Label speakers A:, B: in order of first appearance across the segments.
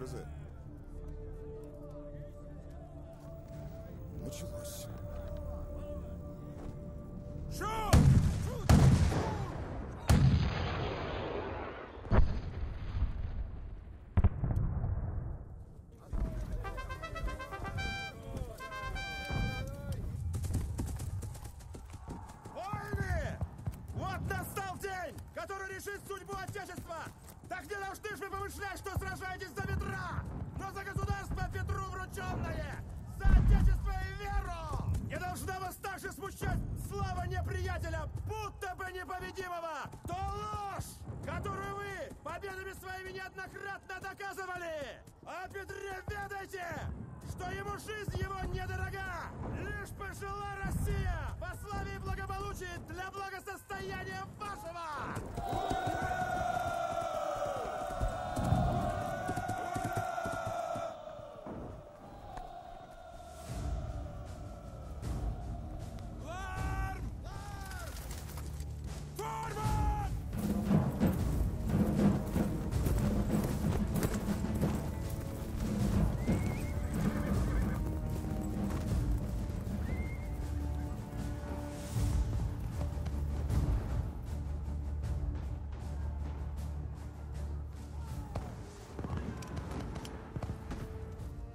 A: образы. Началось.
B: Шут! Войны! Вот настал день, который решит судьбу Отечества! Так не должны ж вы помышлять, что сражаетесь за Петра, но за государство Петру врученное! За Отечество и веру! Не должна вас также смущать слава неприятеля, будто бы непобедимого! То ложь, которую вы победами своими неоднократно доказывали! О Петре ведайте, что ему жизнь его недорога! Лишь пожила Россия во славе и благополучии для благосостояния вашего!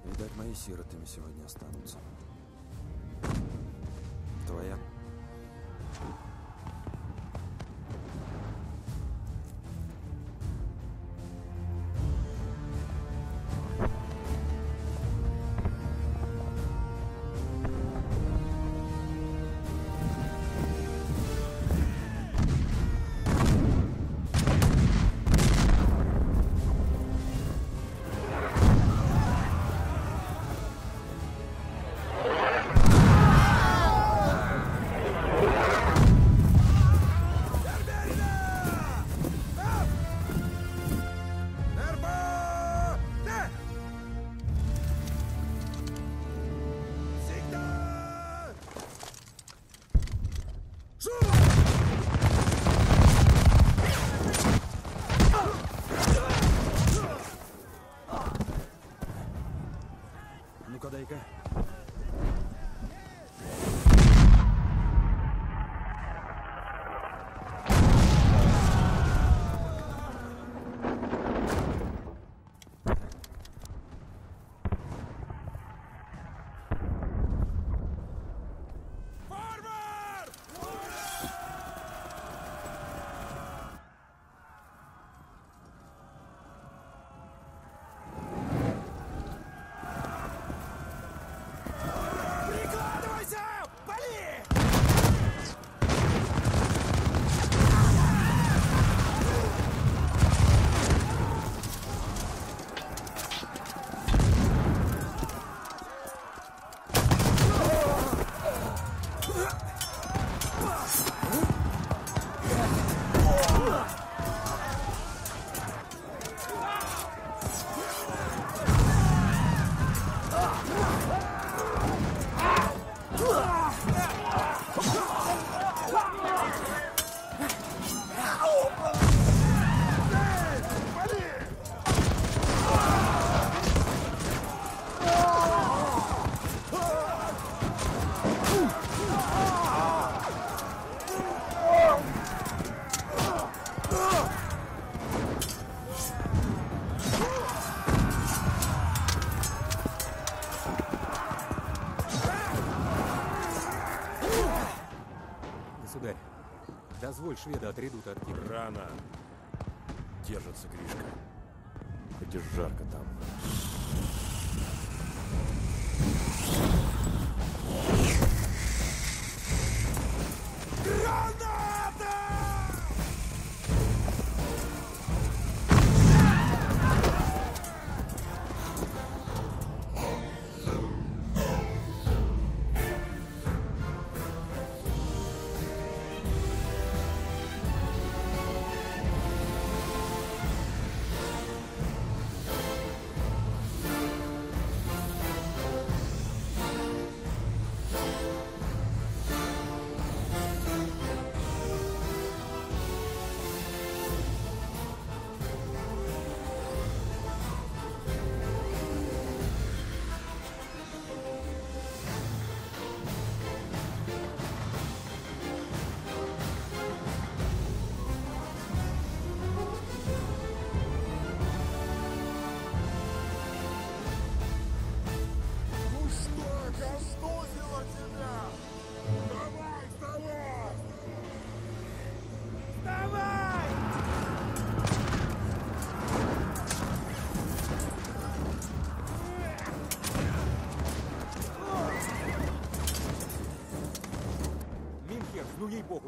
C: Видать, мои сиротами сегодня останутся. Твоя? Ну-ка, дай-ка. Государь, дозволь шведа отредут от Кипра.
A: Рано. Держится Гришка. Хоть и жарко там.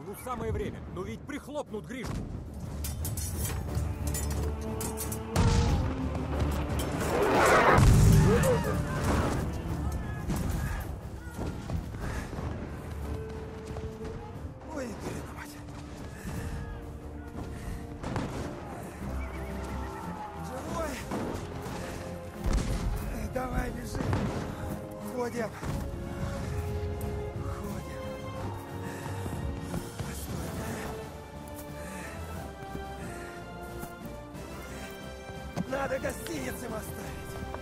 C: Ну самое время. Ну ведь прихлопнут Гришку.
B: Ой, блин, мать. Живой? Давай, бежим. Ходим. Ходим. Постой. Надо гостиницам оставить.